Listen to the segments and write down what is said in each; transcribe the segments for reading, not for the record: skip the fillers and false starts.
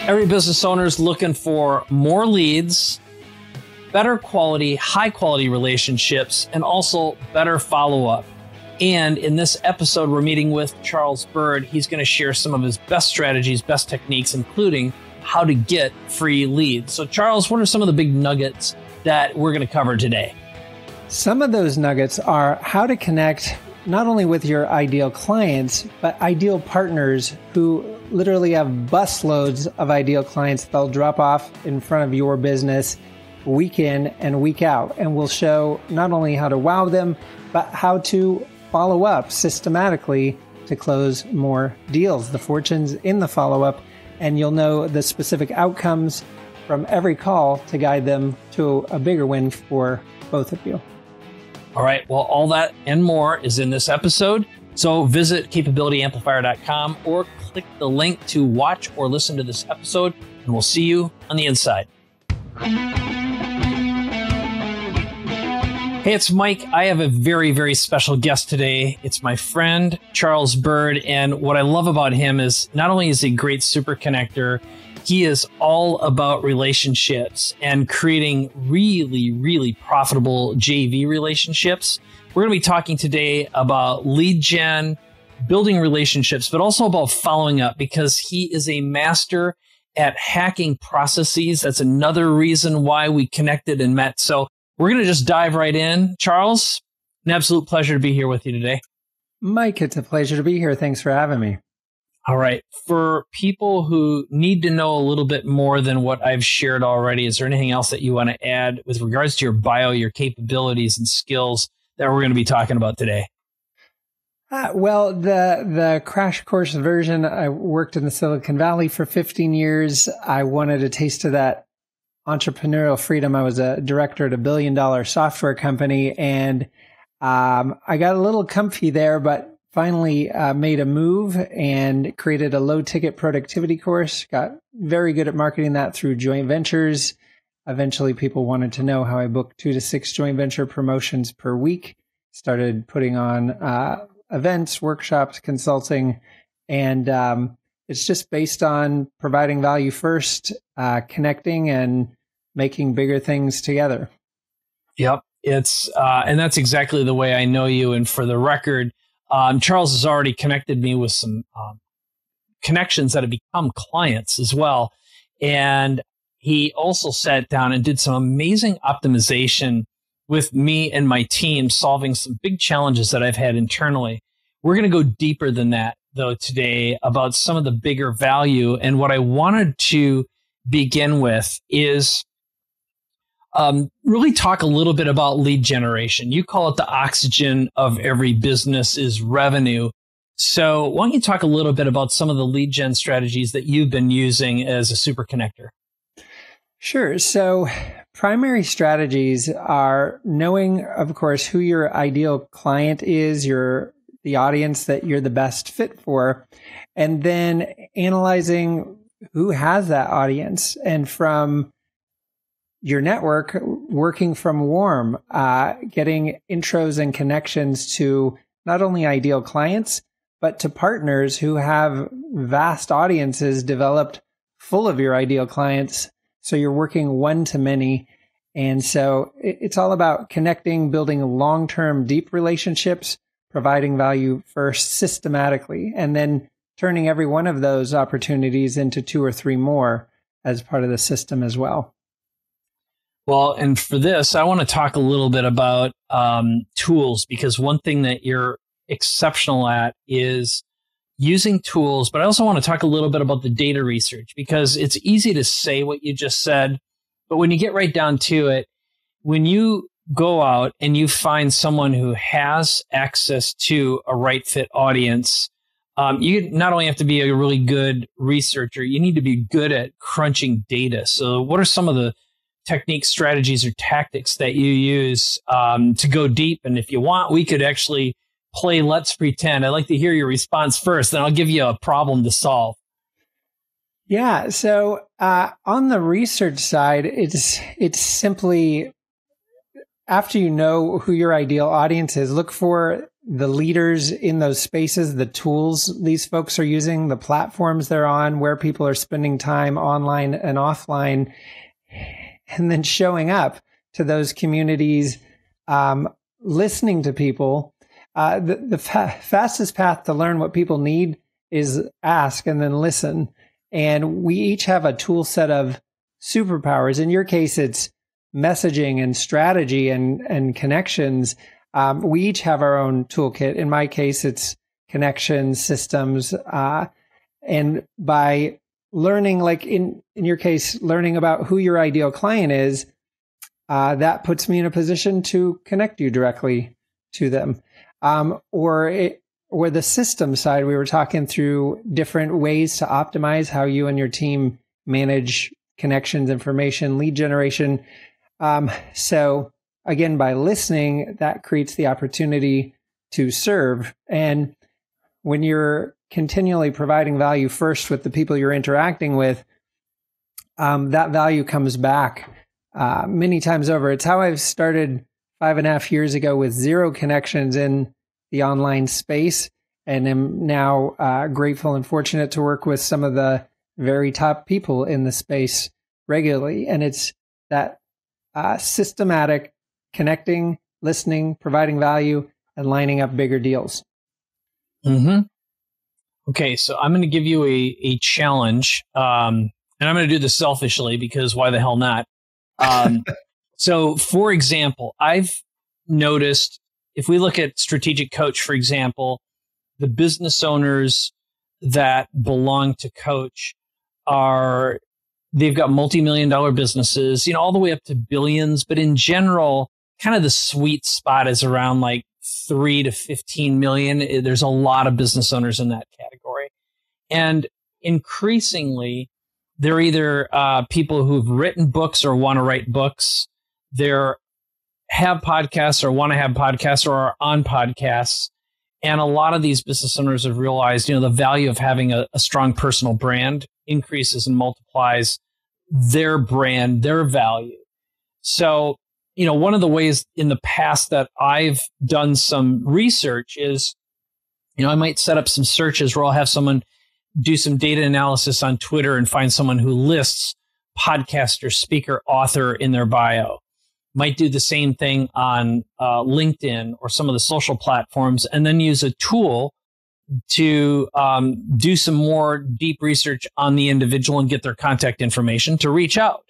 Every business owner is looking for more leads, better quality, high quality relationships, and also better follow-up. And in this episode, we're meeting with Charles Byrd. He's going to share some of his best strategies, best techniques, including how to get free leads. So Charles, what are some of the big nuggets that we're going to cover today? Some of those nuggets are how to connect not only with your ideal clients, but ideal partners who literally have busloads of ideal clients they'll drop off in front of your business week in and week out. And we'll show not only how to wow them, but how to follow up systematically to close more deals, the fortunes in the follow-up, and you'll know the specific outcomes from every call to guide them to a bigger win for both of you. All right. Well, all that and more is in this episode. So visit capabilityamplifier.com or click the link to watch or listen to this episode, and we'll see you on the inside. Hey, it's Mike. I have a very, very special guest today. It's my friend, Charles Byrd. And what I love about him is not only is he a great super connector, he is all about relationships and creating really, really profitable JV relationships. We're going to be talking today about lead gen, building relationships, but also about following up because he is a master at hacking processes. That's another reason why we connected and met. So we're going to just dive right in. Charles, an absolute pleasure to be here with you today. Mike, it's a pleasure to be here. Thanks for having me. All right. For people who need to know a little bit more than what I've shared already, is there anything else that you want to add with regards to your bio, your capabilities and skills that we're going to be talking about today? Well, the crash course version, I worked in the Silicon Valley for 15 years. I wanted a taste of that entrepreneurial freedom. I was a director at $1 billion software company, and I got a little comfy there, but finally made a move and created a low-ticket productivity course. Got very good at marketing that through joint ventures. Eventually, people wanted to know how I booked 2 to 6 joint venture promotions per week. Started putting on events, workshops, consulting, and it's just based on providing value first, connecting, and making bigger things together. Yep, it's and that's exactly the way I know you. And for the record, Charles has already connected me with some connections that have become clients as well. And he also sat down and did some amazing optimization with me and my team, solving some big challenges that I've had internally. We're going to go deeper than that, though, today about some of the bigger value. And what I wanted to begin with is really talk a little bit about lead generation. You call it the oxygen of every business is revenue. So why don't you talk a little bit about some of the lead gen strategies that you've been using as a super connector? Sure. So primary strategies are knowing, of course, who your ideal client is, the audience that you're the best fit for, and then analyzing who has that audience. And from your network, working from warm, getting intros and connections to not only ideal clients, but to partners who have vast audiences developed full of your ideal clients. So you're working one-to-many. And so it's all about connecting, building long-term, deep relationships, providing value first systematically, and then turning every one of those opportunities into 2 or 3 more as part of the system as well. Well, and for this, I want to talk a little bit about tools, because one thing that you're exceptional at is using tools, but I also want to talk a little bit about the data research, because it's easy to say what you just said, but when you get right down to it, when you go out and you find someone who has access to a right fit audience, you not only have to be a really good researcher, you need to be good at crunching data. So what are some of the techniques, strategies, or tactics that you use to go deep? And if you want, we could actually play Let's Pretend. I'd like to hear your response first, then I'll give you a problem to solve. Yeah. So on the research side, it's simply, after you know who your ideal audience is, look for the leaders in those spaces, the tools these folks are using, the platforms they're on, where people are spending time online and offline, and then showing up to those communities, listening to people. The fastest path to learn what people need is ask and then listen. And we each have a tool set of superpowers. In your case, it's messaging and strategy and connections. We each have our own toolkit. In my case, it's connections, systems. And by learning, like in your case, learning about who your ideal client is, that puts me in a position to connect you directly to them. Or the system side, we were talking through different ways to optimize how you and your team manage connections, information, lead generation. So again, by listening, that creates the opportunity to serve. And when you're continually providing value first with the people you're interacting with, that value comes back many times over. It's how I've started 5.5 years ago with 0 connections in the online space, and am now grateful and fortunate to work with some of the very top people in the space regularly. And it's that systematic connecting, listening, providing value, and lining up bigger deals. Mm-hmm. Okay, so I'm going to give you a challenge, and I'm going to do this selfishly because why the hell not? So, for example, I've noticed if we look at Strategic Coach, for example, the business owners that belong to Coach they've got multi-million-dollar businesses, all the way up to billions. But in general, kind of the sweet spot is around like 3 to 15 million. There's a lot of business owners in that category. And increasingly, they're either people who've written books or want to write books. They're have podcasts or want to have podcasts or are on podcasts. And a lot of these business owners have realized, the value of having a strong personal brand increases and multiplies their brand, their value. So, one of the ways in the past that I've done some research is, I might set up some searches where I'll have someone do some data analysis on Twitter and find someone who lists podcaster, speaker, author in their bio. Might do the same thing on LinkedIn or some of the social platforms, and then use a tool to do some more deep research on the individual and get their contact information to reach out.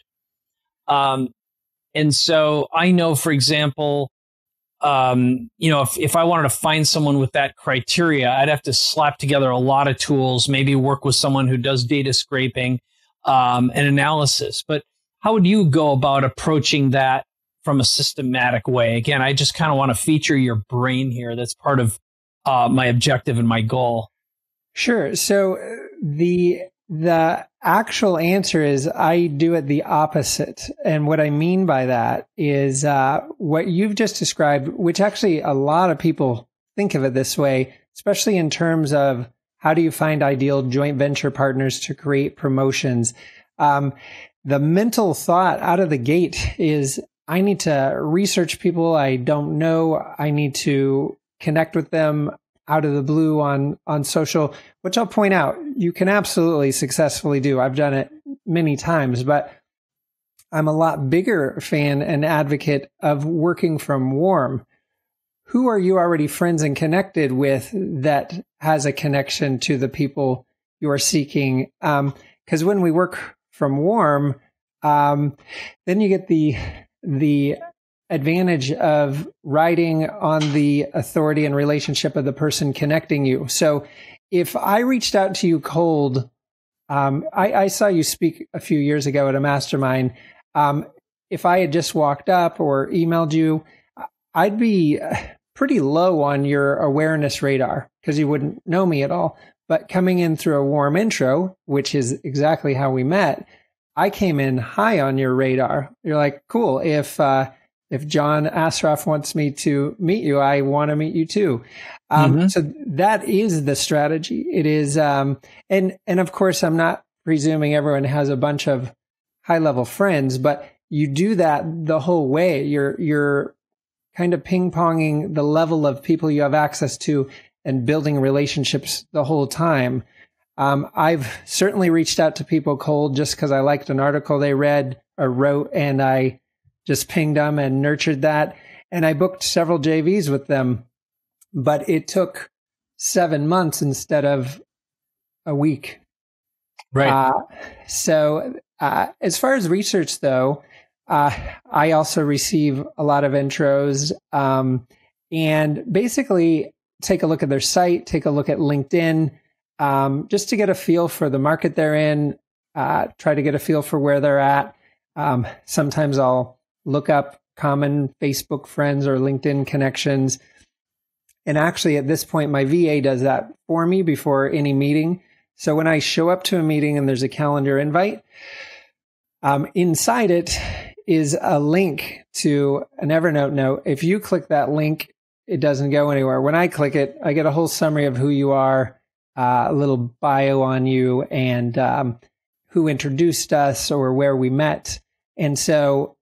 And so I know, for example, if I wanted to find someone with that criteria, I'd have to slap together a lot of tools, maybe work with someone who does data scraping and analysis. But how would you go about approaching that from a systematic way? Again, I just kind of want to feature your brain here. That's part of my objective and my goal. Sure. So the actual answer is I do it the opposite. And what I mean by that is what you've just described, which actually a lot of people think of it this way, especially in terms of how do you find ideal joint venture partners to create promotions. The mental thought out of the gate is I need to research people I don't know. I need to connect with them out of the blue on social, which I'll point out, you can absolutely successfully do. I've done it many times, but I'm a lot bigger fan and advocate of working from warm. Who are you already friends and connected with that has a connection to the people you are seeking? Because when we work from warm, then you get the advantage of riding on the authority and relationship of the person connecting you. So if I reached out to you cold, I saw you speak a few years ago at a mastermind. If I had just walked up or emailed you, I'd be pretty low on your awareness radar because you wouldn't know me at all. But coming in through a warm intro, which is exactly how we met, I came in high on your radar. You're like, cool. If John Asroff wants me to meet you, I want to meet you too. So that is the strategy. It is, and of course, I'm not presuming everyone has a bunch of high level friends, but you do that the whole way. You're kind of ping-ponging the level of people you have access to and building relationships the whole time. I've certainly reached out to people cold just because I liked an article they read or wrote, and I just pinged them and nurtured that. And I booked several JVs with them, but it took 7 months instead of a week. Right. So as far as research, though, I also receive a lot of intros, and basically take a look at their site, take a look at LinkedIn, just to get a feel for the market they're in, try to get a feel for where they're at. Sometimes I'll look up common Facebook friends or LinkedIn connections. And actually, at this point, my VA does that for me before any meeting. So when I show up to a meeting and there's a calendar invite, inside it is a link to an Evernote note. If you click that link, it doesn't go anywhere. When I click it, I get a whole summary of who you are, a little bio on you, and who introduced us or where we met. And so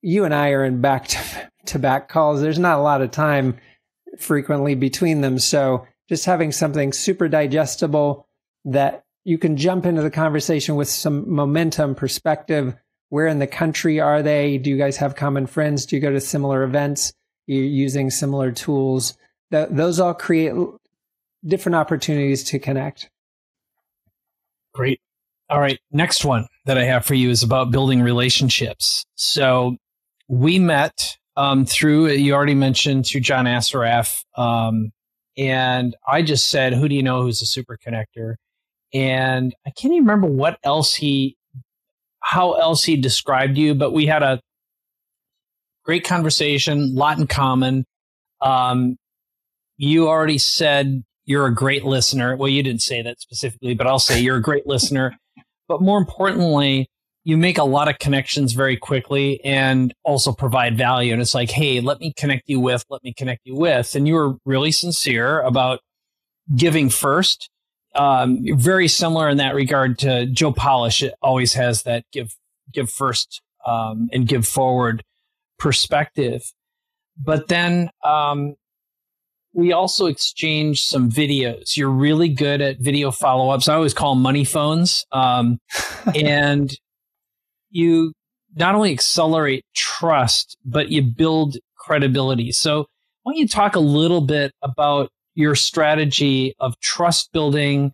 you and I are in back-to-back calls. There's not a lot of time frequently between them. So just having something super digestible that you can jump into the conversation with some momentum, perspective. Where in the country are they? Do you guys have common friends? Do you go to similar events? You're using similar tools. Those all create different opportunities to connect. Great. All right. Next one that I have for you is about building relationships. So we met through, you already mentioned, through John Assaraf. And I just said, who do you know who's a super connector? And I can't even remember how else he described you, but we had a great conversation, lot in common. You already said you're a great listener. Well, you didn't say that specifically, but I'll say you're a great listener. But more importantly, you make a lot of connections very quickly and also provide value. And it's like, hey, let me connect you with. And you were really sincere about giving first. Very similar in that regard to Joe Polish. It always has that give first and give forward perspective. But then we also exchanged some videos. You're really good at video follow-ups. I always call them money phones. And you not only accelerate trust, but you build credibility. So why don't you talk a little bit about your strategy of trust building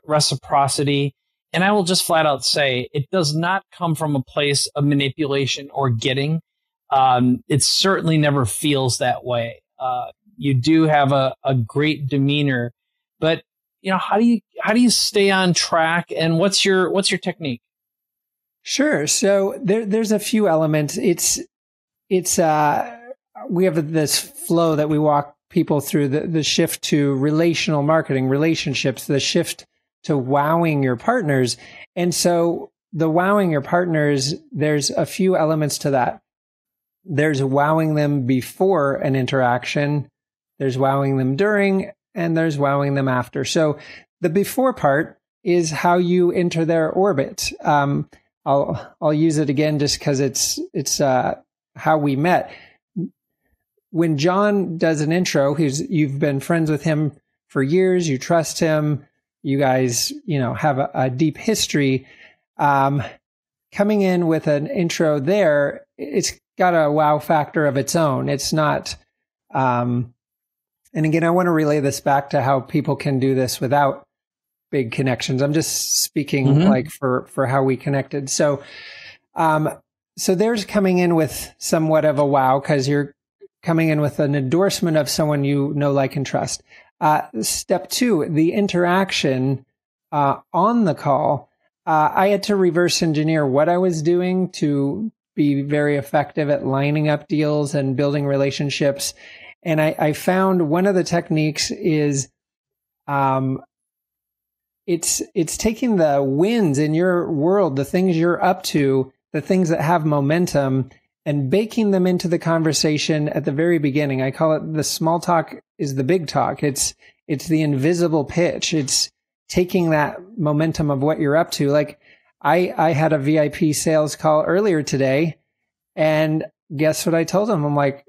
reciprocity. And I will just flat out say, it does not come from a place of manipulation or getting. It certainly never feels that way. You do have a great demeanor, but how do you stay on track, and what's your technique? Sure. So there's a few elements. It's we have this flow that we walk people through, the shift to relational marketing, relationships, the shift to wowing your partners. And so the wowing your partners, there's a few elements to that. There's wowing them before an interaction, there's wowing them during, and there's wowing them after. So the before part is how you enter their orbit. I'll use it again just because it's how we met. When John does an intro, you've been friends with him for years, you trust him, you guys, have a deep history. Coming in with an intro there, it's got a wow factor of its own. It's not, and again, I want to relay this back to how people can do this without big connections. I'm just speaking like for how we connected. So there's coming in with somewhat of a wow, because you're coming in with an endorsement of someone you know, like, and trust. Step two, the interaction on the call. I had to reverse engineer what I was doing to be very effective at lining up deals and building relationships. And I found one of the techniques is it's taking the wins in your world, the things you're up to, the things that have momentum, and baking them into the conversation at the very beginning. I call it the small talk is the big talk. It's the invisible pitch. It's taking that momentum of what you're up to. Like I had a VIP sales call earlier today, and guess what I told him? I'm like,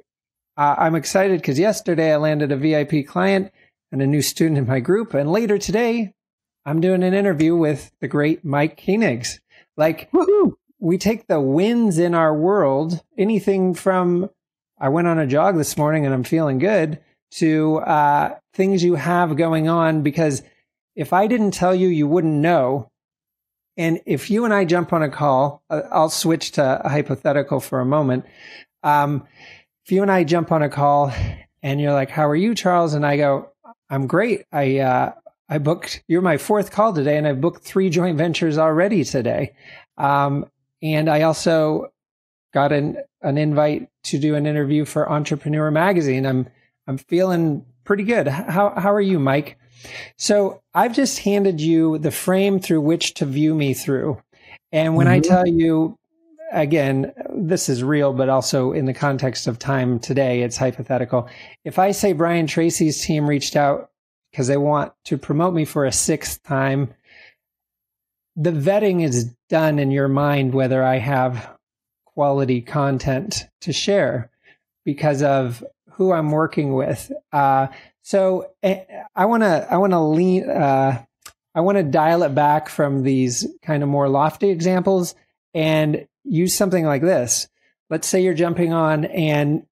I'm excited because yesterday I landed a VIP client and a new student in my group. And later today, I'm doing an interview with the great Mike Koenigs. Like, woohoo! We take the wins in our world, anything from I went on a jog this morning and I'm feeling good, to things you have going on. Because if I didn't tell you, you wouldn't know. And if you and I jump on a call, I'll switch to a hypothetical for a moment. If you and I jump on a call and you're like, how are you, Charles? And I go, I'm great. I booked, you're my fourth call today, and I've booked 3 joint ventures already today. And I also got an invite to do an interview for Entrepreneur magazine. I'm feeling pretty good. How are you, Mike? So I've just handed you the frame through which to view me through. And when I tell you, again, this is real, but also in the context of time today, it's hypothetical. If I say Brian Tracy's team reached out because they want to promote me for a 6th time, the vetting is done in your mind whether I have quality content to share because of who I'm working with. So I want to dial it back from these kind of more lofty examples and use something like this. Let's say you're jumping on and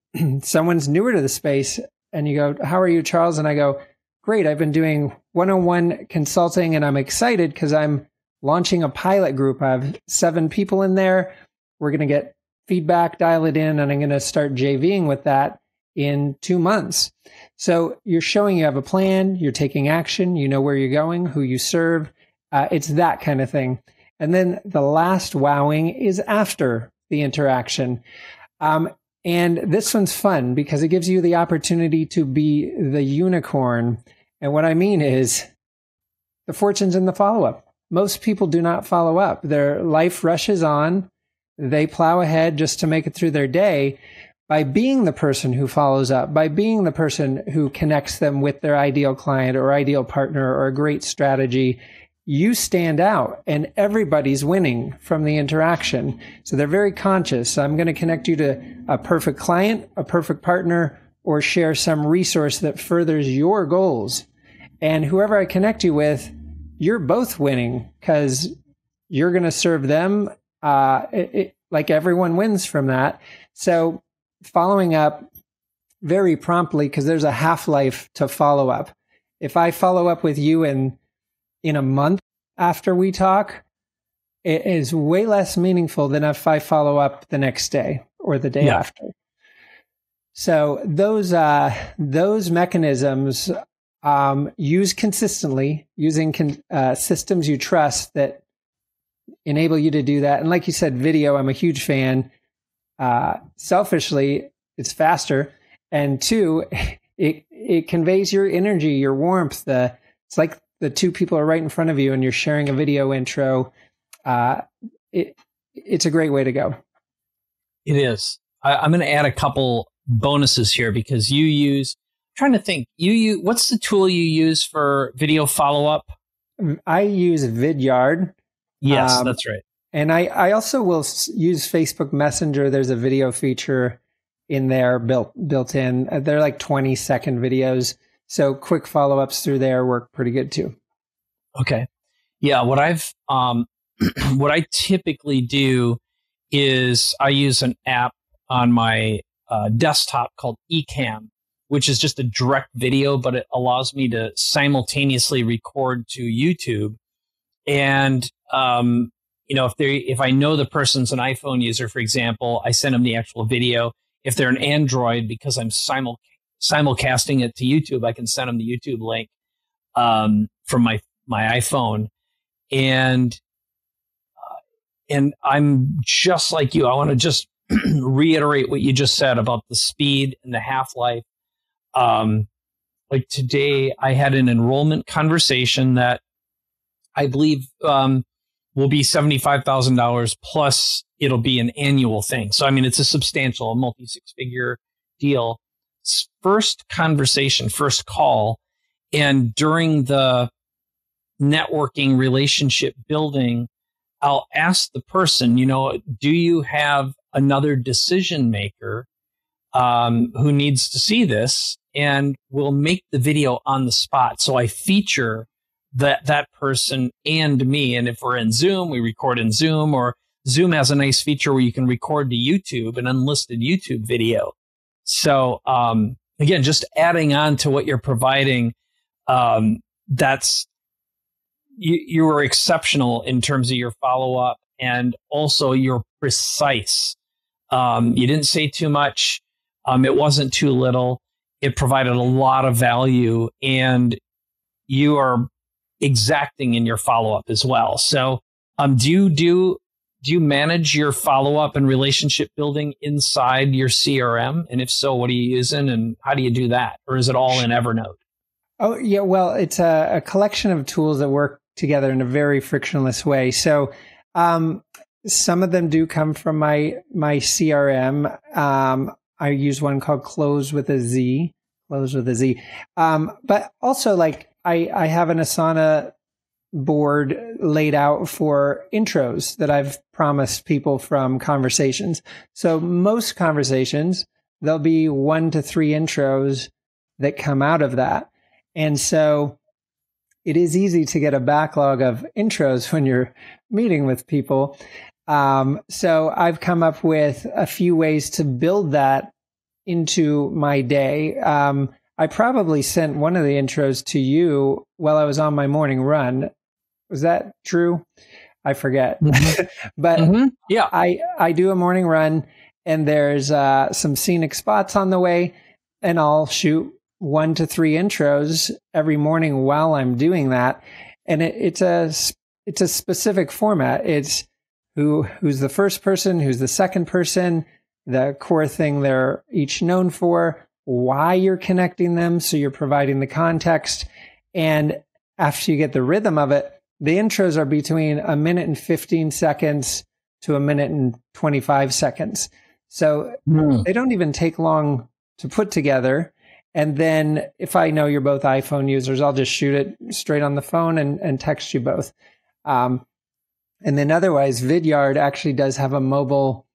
someone's newer to the space and you go, how are you, Charles? And I go, great. I've been doing one-on-one consulting and I'm excited because I'm launching a pilot group. I have 7 people in there. We're going to get feedback, dial it in, and I'm going to start JVing with that in 2 months. So you're showing you have a plan, you're taking action, you know where you're going, who you serve. It's that kind of thing. And then the last wowing is after the interaction. And this one's fun because it gives you the opportunity to be the unicorn. And what I mean is the fortune's in the follow-up. Most people do not follow up. Their life rushes on. They plow ahead just to make it through their day. By being the person who follows up, by being the person who connects them with their ideal client or ideal partner or a great strategy, you stand out and everybody's winning from the interaction. So they're very conscious. I'm going to connect you to a perfect client, a perfect partner, or share some resource that furthers your goals. And whoever I connect you with, you're both winning because you're going to serve them. Like everyone wins from that. So following up very promptly, because there's a half-life to follow up. If I follow up with you in a month after we talk, it is way less meaningful than if I follow up the next day or the day after. So those mechanisms use consistently, using systems you trust that enable you to do that. And like you said, video, I'm a huge fan. Selfishly, it's faster. And 2, it conveys your energy, your warmth. It's like the 2 people are right in front of you and you're sharing a video intro. It's a great way to go. It is. I'm going to add a couple bonuses here because you use, I'm trying to think, what's the tool you use for video follow-up? I use Vidyard. Yes, that's right. And I also will use Facebook Messenger. There's a video feature in there built in. They're like 20-second videos. So quick follow-ups through there work pretty good too. Okay. Yeah, what I typically do is I use an app on my desktop called Ecamm, which is just a direct video, but it allows me to simultaneously record to YouTube. And if I know the person's an iPhone user, for example, I send them the actual video. If they're an Android, because I'm simulcasting it to YouTube, I can send them the YouTube link from my iPhone. And I'm just like you. I want to just reiterate what you just said about the speed and the half-life. Like today, I had an enrollment conversation that I believe will be $75,000 plus it'll be an annual thing. So, I mean, it's a substantial, a multi-six-figure deal. First conversation, first call, and during the networking relationship building, I'll ask the person, do you have another decision maker who needs to see this, and we'll make the video on the spot. So I feature that person and me. And if we're in Zoom, we record in Zoom, or Zoom has a nice feature where you can record to YouTube, an unlisted YouTube video. So again, just adding on to what you're providing, that's you were exceptional in terms of your follow-up, and also you're precise. You didn't say too much. It wasn't too little. It provided a lot of value, and you are exacting in your follow-up as well. So do you manage your follow-up and relationship building inside your CRM? And if so, what are you using, and how do you do that? Or is it all in Evernote? Oh, yeah. Well, it's a collection of tools that work together in a very frictionless way. So some of them do come from my CRM. I use one called Close with a Z. But also, like, I have an Asana board laid out for intros that I've promised people from conversations. So most conversations, there'll be 1 to 3 intros that come out of that. And so it is easy to get a backlog of intros when you're meeting with people. So I've come up with a few ways to build that into my day. I probably sent one of the intros to you while I was on my morning run. Was that true? I forget. Mm-hmm. But yeah, I do a morning run, and there's some scenic spots on the way, and I'll shoot 1 to 3 intros every morning while I'm doing that. And it's a specific format. It's who's the first person, who's the second person, the core thing they're each known for, why you're connecting them, so you're providing the context. And after you get the rhythm of it, the intros are between 1 minute and 15 seconds to 1 minute and 25 seconds. So they don't even take long to put together. And then if I know you're both iPhone users, I'll just shoot it straight on the phone and text you both. And then otherwise, Vidyard actually does have a mobile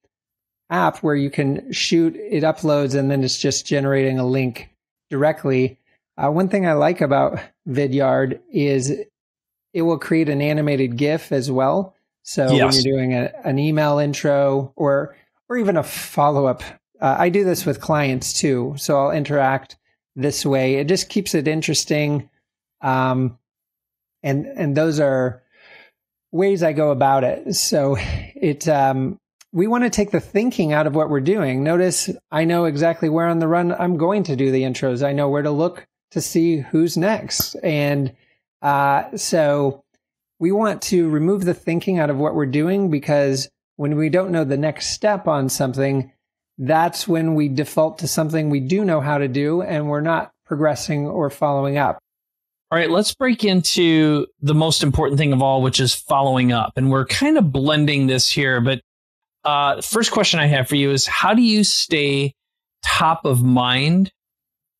app where you can shoot, it uploads, and then it's just generating a link directly. One thing I like about Vidyard is it will create an animated GIF as well. So when you're doing an email intro or even a follow-up, I do this with clients too. So I'll interact this way. It just keeps it interesting. And those are ways I go about it. So we want to take the thinking out of what we're doing. Notice I know exactly where on the run I'm going to do the intros. I know where to look to see who's next. And so we want to remove the thinking out of what we're doing, because when we don't know the next step on something, that's when we default to something we do know how to do, and we're not progressing or following up. All right, let's break into the most important thing of all, which is following up. And we're kind of blending this here, but the first question I have for you is, how do you stay top of mind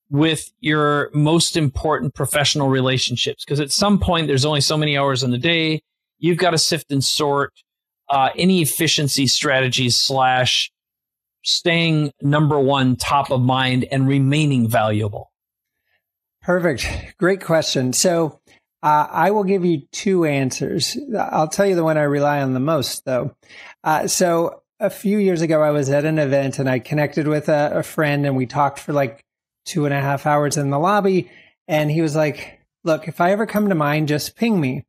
with your most important professional relationships? Because at some point, there's only so many hours in the day. You've got to sift and sort any efficiency strategies / staying number one, top of mind, and remaining valuable. Perfect. Great question. So I will give you 2 answers. I'll tell you the one I rely on the most, though. So a few years ago, I was at an event, and I connected with a friend, and we talked for like 2.5 hours in the lobby. And he was like, look, if I ever come to mind, just ping me.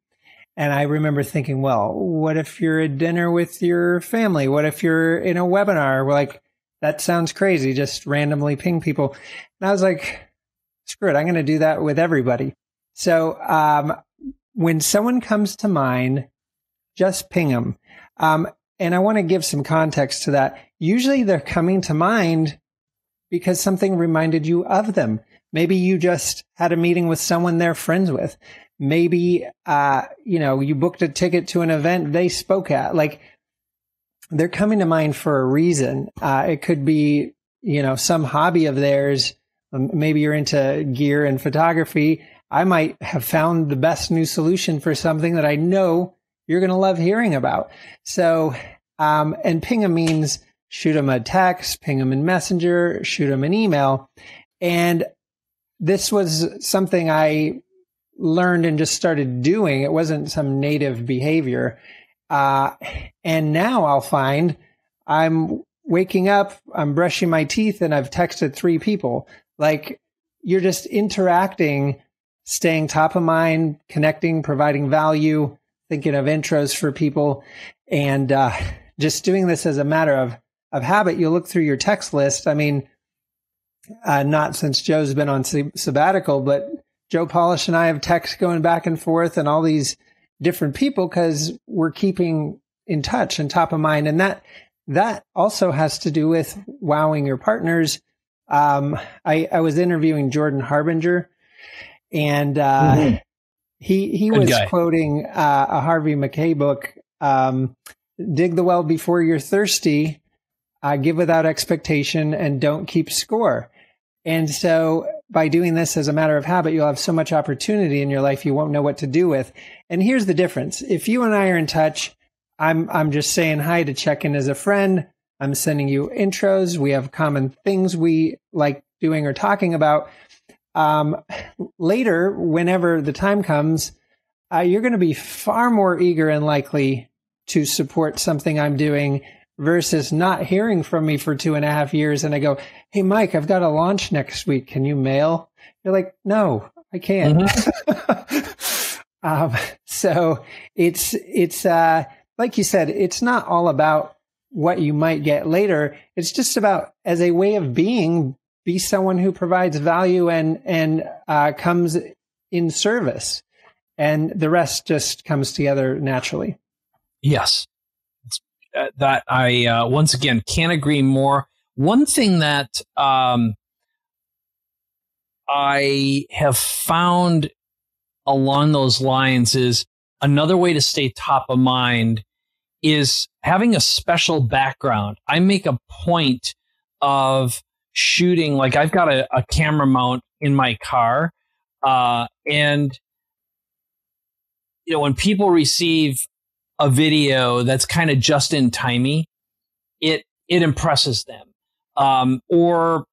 And I remember thinking, well, what if you're at dinner with your family? What if you're in a webinar? We're like, that sounds crazy. Just randomly ping people. And I was like, screw it. I'm going to do that with everybody. So when someone comes to mind, just ping them. And I want to give some context to that. Usually they're coming to mind because something reminded you of them. Maybe you just had a meeting with someone they're friends with. Maybe, you booked a ticket to an event they spoke at. Like, they're coming to mind for a reason. It could be, some hobby of theirs. Maybe you're into gear and photography. I might have found the best new solution for something that I know you're going to love hearing about. So, and ping 'em means shoot them a text, ping them in Messenger, shoot them an email. And this was something I learned and just started doing. It wasn't some native behavior. And now I'll find I'm waking up, I'm brushing my teeth, and I've texted 3 people. Like, you're just interacting, staying top of mind, connecting, providing value, thinking of intros for people, and just doing this as a matter of habit. You look through your text list. I mean, not since Joe's been on sabbatical, but Joe Polish and I have texts going back and forth and all these different people because we're keeping in touch and top of mind. And that also has to do with wowing your partners. I was interviewing Jordan Harbinger, and he was quoting a Harvey Mackay book, Dig the Well Before You're Thirsty, Give Without Expectation, and Don't Keep Score. And so by doing this as a matter of habit, you'll have so much opportunity in your life you won't know what to do with. And here's the difference. If you and I are in touch, I'm just saying hi to check in as a friend. I'm sending you intros. We have common things we like doing or talking about. Later, whenever the time comes, you're going to be far more eager and likely to support something I'm doing versus not hearing from me for 2.5 years. And I go, hey, Mike, I've got a launch next week. Can you mail? You're like, no, I can't. So it's like you said, it's not all about what you might get later. It's just about, as a way of being, be someone who provides value and comes in service. And the rest just comes together naturally. Yes. That I, once again, can't agree more. One thing that I have found along those lines is another way to stay top of mind is having a special background. I make a point of shooting, like I've got a camera mount in my car, and when people receive a video that's kind of just in timey, it impresses them. Or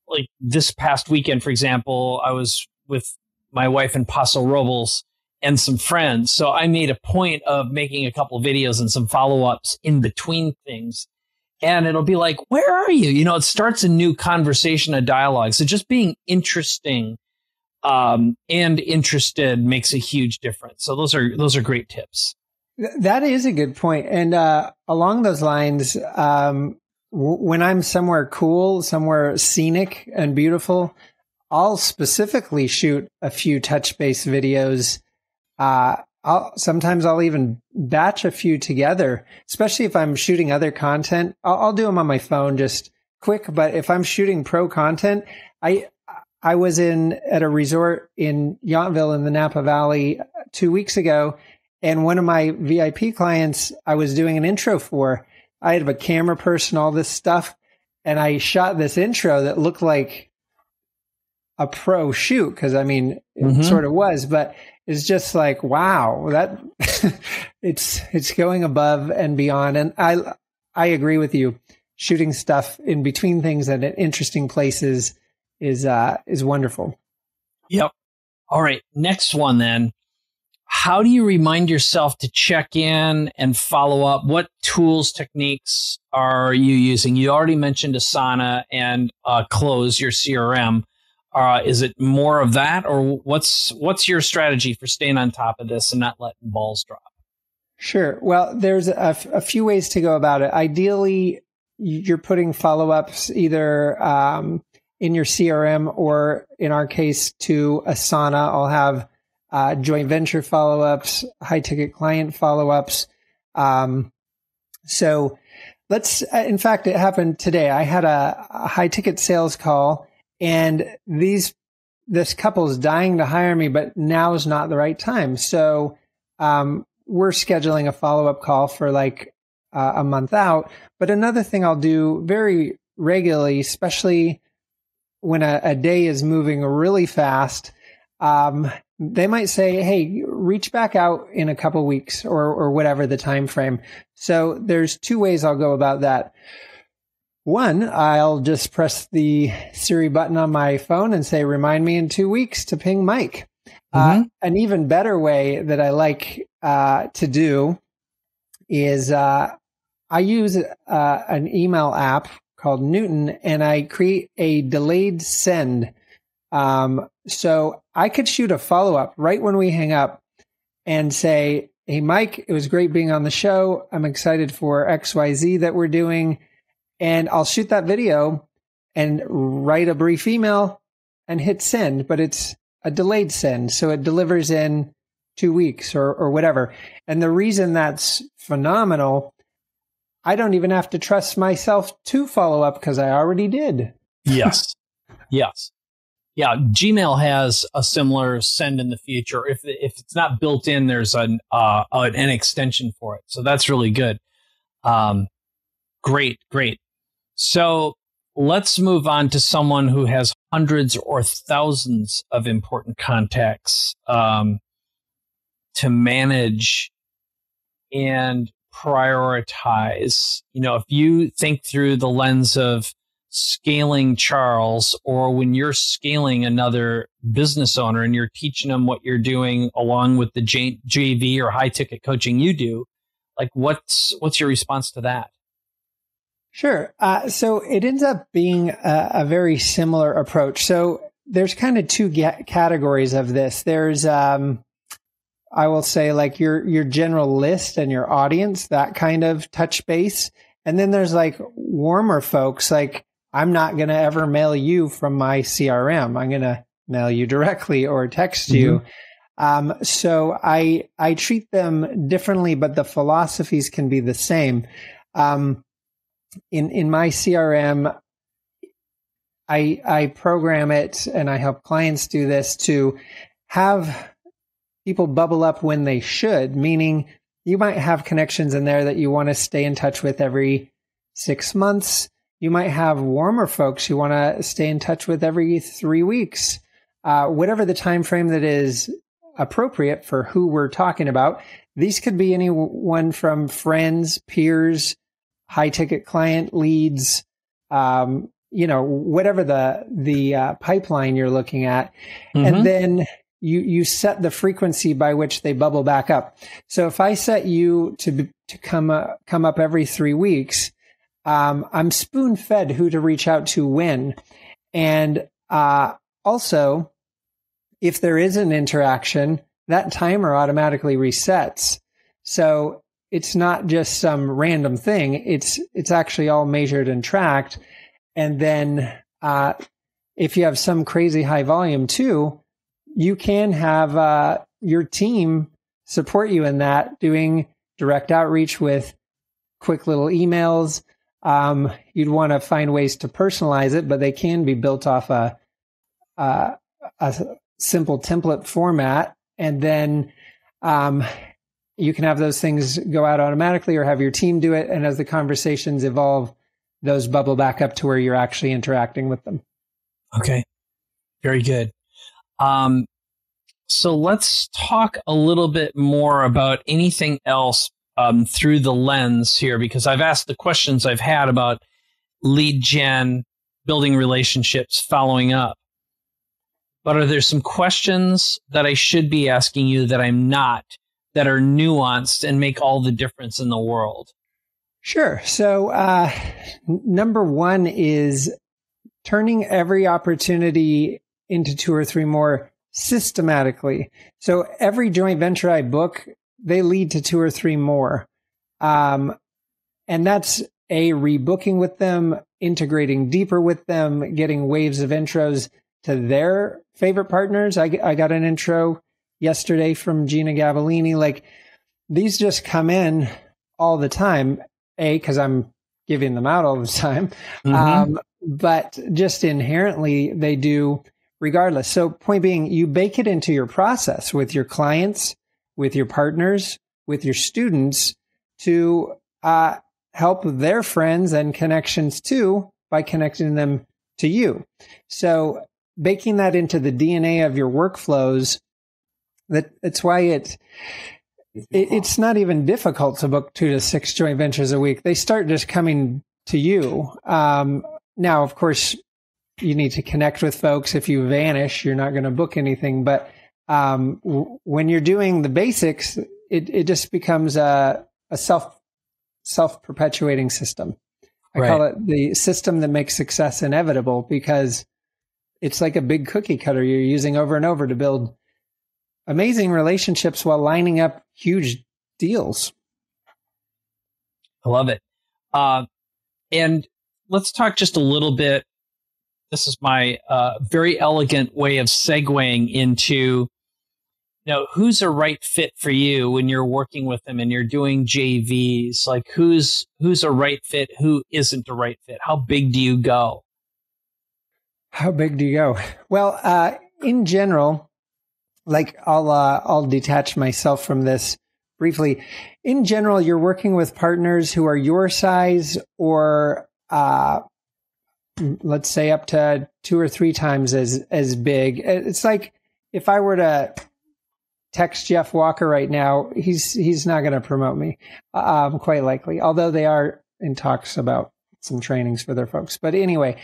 like this past weekend, for example, I was with my wife in Paso Robles and some friends. So I made a point of making a couple of videos and some follow-ups in between things. And it'll be like, where are you? It starts a new conversation, a dialogue. So just being interesting and interested makes a huge difference. So those are great tips. That is a good point. And along those lines, when I'm somewhere cool, somewhere scenic and beautiful, I'll specifically shoot a few touch-based videos. Sometimes I'll even batch a few together, especially if I'm shooting other content. I'll do them on my phone just quick. But if I'm shooting pro content, I was at a resort in Yountville in the Napa Valley 2 weeks ago. And one of my VIP clients I was doing an intro for, I had a camera person, all this stuff. And I shot this intro that looked like a pro shoot. Cause I mean, it sort of was, but it's just like, wow, that it's going above and beyond. And I agree with you. Shooting stuff in between things and at interesting places is wonderful. Yep. All right. Next one then. How do you remind yourself to check in and follow up? What tools, techniques are you using? You already mentioned Asana and Close, your CRM. Is it more of that, or what's your strategy for staying on top of this and not letting balls drop? Sure. Well, there's a few ways to go about it. Ideally, you're putting follow-ups either in your CRM or, in our case, to Asana. I'll have joint venture follow-ups, high-ticket client follow-ups. So in fact, it happened today. I had a high-ticket sales call, and this couple's dying to hire me, but now is not the right time. So we're scheduling a follow-up call for like a month out. But another thing I'll do very regularly, especially when a day is moving really fast, they might say, hey, reach back out in a couple weeks or whatever the time frame. So there's two ways I'll go about that. One, I'll just press the Siri button on my phone and say, remind me in 2 weeks to ping Mike. An even better way that I like to do is I use an email app called Newton, and I create a delayed send. So I could shoot a follow-up right when we hang up and say, hey, Mike, it was great being on the show. I'm excited for XYZ that we're doing. And I'll shoot that video and write a brief email and hit send, but it's a delayed send. So it delivers in 2 weeks or whatever. And the reason that's phenomenal, I don't even have to trust myself to follow up because I already did. Yes. Yes. Yeah. Gmail has a similar send in the future. If it's not built in, there's an extension for it. So that's really good. Great. So let's move on to someone who has hundreds or thousands of important contacts to manage and prioritize. If you think through the lens of scaling Charles, or when you're scaling another business owner and you're teaching them what you're doing along with the JV or high ticket coaching you do, like what's your response to that? Sure. So it ends up being a very similar approach. So there's kind of two categories of this. There's, I will say, like your general list and your audience, that kind of touch base. And then there's like warmer folks, like I'm not going to ever mail you from my CRM. I'm going to mail you directly or text you. So I treat them differently, but the philosophies can be the same. In my CRM, I program it, and I help clients do this, to have people bubble up when they should, meaning you might have connections in there that you want to stay in touch with every 6 months. You might have warmer folks you want to stay in touch with every 3 weeks, whatever the time frame that is appropriate for who we're talking about. These could be anyone from friends, peers, high ticket client leads, whatever the pipeline you're looking at. And then you set the frequency by which they bubble back up. So if I set you to come up every 3 weeks, I'm spoon fed who to reach out to when. And also, if there is an interaction, that timer automatically resets. So it's not just some random thing. It's actually all measured and tracked. And then if you have some crazy high volume too, you can have your team support you in that, doing direct outreach with quick little emails. You'd want to find ways to personalize it, but they can be built off a simple template format. And then you can have those things go out automatically or have your team do it. And as the conversations evolve, those bubble back up to where you're actually interacting with them. Okay. Very good. So let's talk a little bit more about anything else through the lens here, because I've asked the questions I've had about lead gen, building relationships, following up. But are there some questions that I should be asking you that I'm not, that are nuanced and make all the difference in the world? Sure. So number one is turning every opportunity into 2 or 3 more systematically. So every joint venture I book, they lead to 2 or 3 more. And that's rebooking with them, integrating deeper with them, getting waves of intros to their favorite partners. I got an intro yesterday from Gina Gavellini. Like, these just come in all the time, because I'm giving them out all the time. But just inherently they do regardless. So point being, you bake it into your process with your clients, with your partners, with your students, to help their friends and connections too, by connecting them to you. So baking that into the DNA of your workflows That's why it's not even difficult to book 2 to 6 joint ventures a week. They start just coming to you. Now, of course, you need to connect with folks. If you vanish, you're not going to book anything. But when you're doing the basics, it just becomes a self-perpetuating system. I call it the system that makes success inevitable, because it's like a big cookie cutter you're using over and over to build amazing relationships while lining up huge deals. I love it. And let's talk just a little bit. This is my very elegant way of segueing into, who's a right fit for you when you're working with them and you're doing JVs. Like who's a right fit, who isn't a right fit? How big do you go? How big do you go? Well, in general, like I'll detach myself from this briefly. In general, you're working with partners who are your size, or let's say up to 2 or 3 times as big. It's like if I were to text Jeff Walker right now, he's not going to promote me, quite likely. Although they are in talks about some trainings for their folks. But anyway,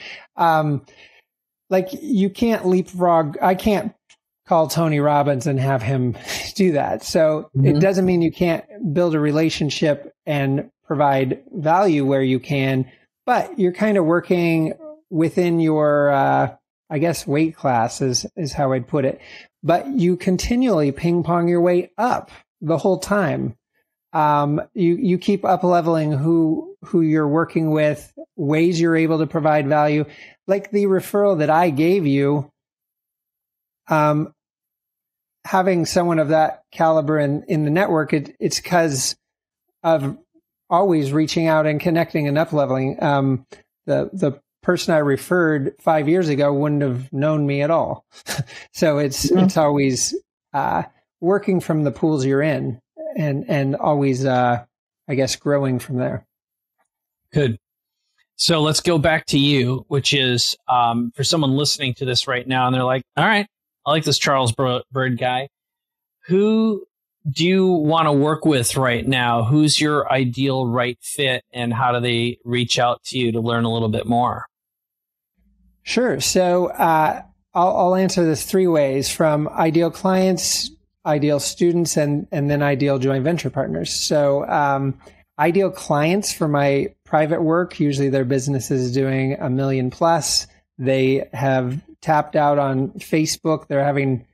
like you can't leapfrog. I can't call Tony Robbins and have him do that. So it doesn't mean you can't build a relationship and provide value where you can, but you're kind of working within your, I guess, weight class is how I'd put it. But you continually ping pong your way up the whole time. You keep up leveling who you're working with, ways you're able to provide value. Like the referral that I gave you, having someone of that caliber in the network, it's because of always reaching out and connecting and up leveling. The person I referred 5 years ago wouldn't have known me at all. So it's always working from the pools you're in, and always I guess growing from there. Good. So let's go back to you, which is for someone listening to this right now, and they're like, all right, I like this Charles Byrd guy. Who do you want to work with right now? Who's your ideal right fit, and how do they reach out to you to learn a little bit more? Sure. So I'll answer this 3 ways: from ideal clients, ideal students, and then ideal joint venture partners. So ideal clients for my private work, usually their business is doing $1 million plus. They have tapped out on Facebook. They're having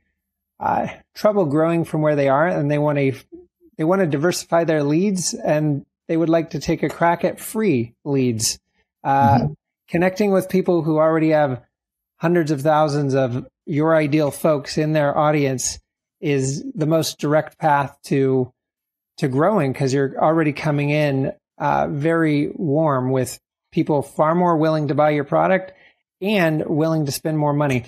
trouble growing from where they are, and they want to diversify their leads, and they would like to take a crack at free leads. Connecting with people who already have hundreds of thousands of your ideal folks in their audience is the most direct path to growing, because you're already coming in very warm with people far more willing to buy your product and willing to spend more money.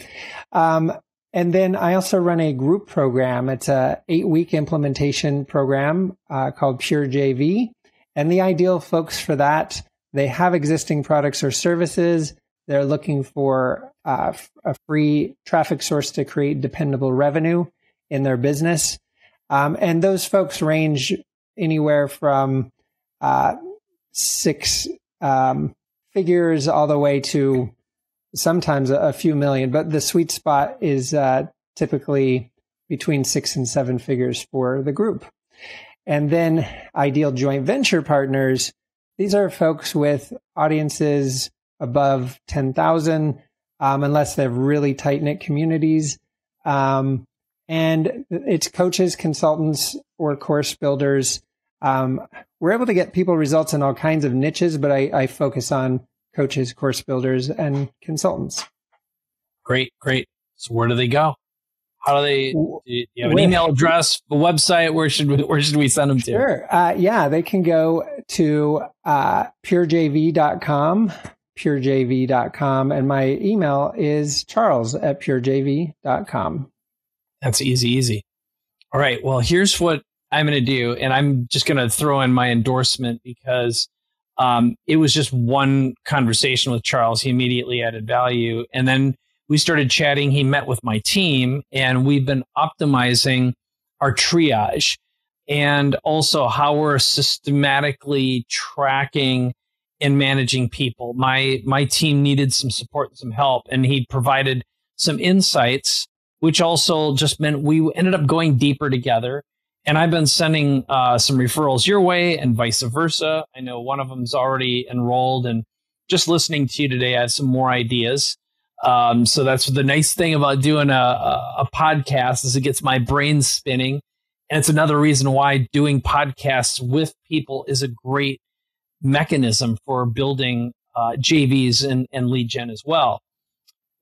And then I also run a group program. It's a 8-week implementation program called Pure JV. And the ideal folks for that, they have existing products or services. They're looking for a free traffic source to create dependable revenue in their business. And those folks range anywhere from 6 figures all the way to sometimes a few million, but the sweet spot is typically between 6 and 7 figures for the group. And then ideal joint venture partners, these are folks with audiences above 10,000, unless they have really tight-knit communities. And it's coaches, consultants, or course builders. We're able to get people results in all kinds of niches, but I focus on coaches, course builders, and consultants. Great. So where do they go? How do they? Do you have an email address, a website? Where should we send them to? Sure. Yeah, they can go to purejv.com, purejv.com, and my email is charles@purejv.com. That's easy. All right. Well, here's what I'm going to do, and I'm just going to throw in my endorsement because it was just one conversation with Charles. He immediately added value, and then we started chatting. He met with my team, and we've been optimizing our triage, and also how we're systematically tracking and managing people. My team needed some support and some help, and he provided some insights, which also just meant we ended up going deeper together. And I've been sending some referrals your way and vice versa. I know one of them's already enrolled, and just listening to you today, I have some more ideas. So that's the nice thing about doing a podcast is it gets my brain spinning. And it's another reason why doing podcasts with people is a great mechanism for building JVs and lead gen as well.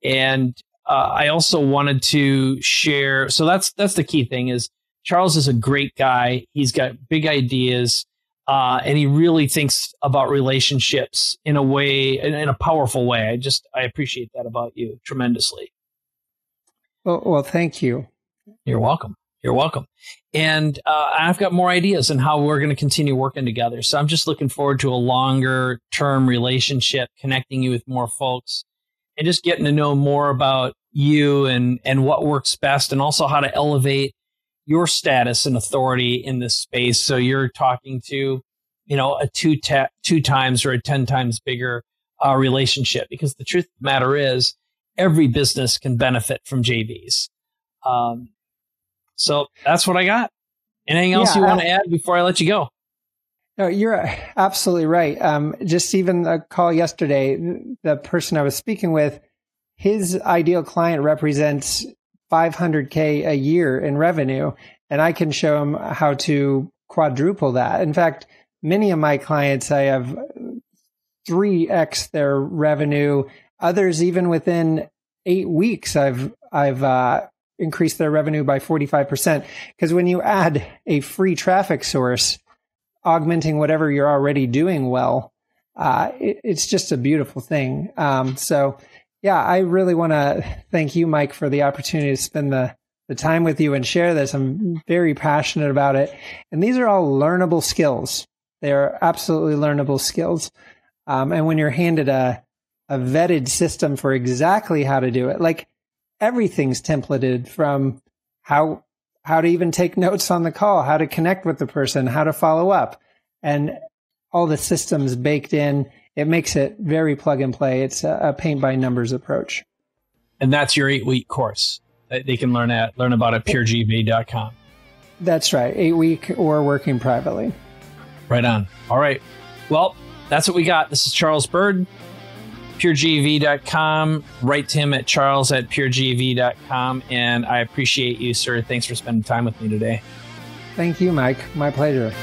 And I also wanted to share. So that's the key thing is Charles is a great guy. He's got big ideas, and he really thinks about relationships in a way, in a powerful way. I appreciate that about you tremendously. Well, thank you. You're welcome. You're welcome. And I've got more ideas on how we're going to continue working together. So I'm just looking forward to a longer term relationship, connecting you with more folks, and just getting to know more about you and what works best, and also how to elevate your status and authority in this space. So you're talking to, a two times or a 10 times bigger relationship, because the truth of the matter is every business can benefit from JVs. So that's what I got. Anything else you want to add before I let you go? No, you're absolutely right. Just even a call yesterday, the person I was speaking with, his ideal client represents $500K a year in revenue, and I can show him how to quadruple that. In fact, many of my clients, I have 3x their revenue. Others, even within 8 weeks, I've increased their revenue by 45%. Because when you add a free traffic source, augmenting whatever you're already doing well, it's just a beautiful thing. Yeah, I really want to thank you, Mike, for the opportunity to spend the time with you and share this. I'm very passionate about it. And these are all learnable skills. They are absolutely learnable skills. And when you're handed a vetted system for exactly how to do it, like everything's templated, from how to even take notes on the call, how to connect with the person, how to follow up, and all the systems baked in. It makes it very plug and play. It's a paint by numbers approach. And that's your 8-week course that they can learn about at puregv.com. That's right. 8-week or working privately. Right on. All right. Well, that's what we got. This is Charles Byrd, puregv.com. Write to him at charles@puregv.com. And I appreciate you, sir. Thanks for spending time with me today. Thank you, Mike. My pleasure.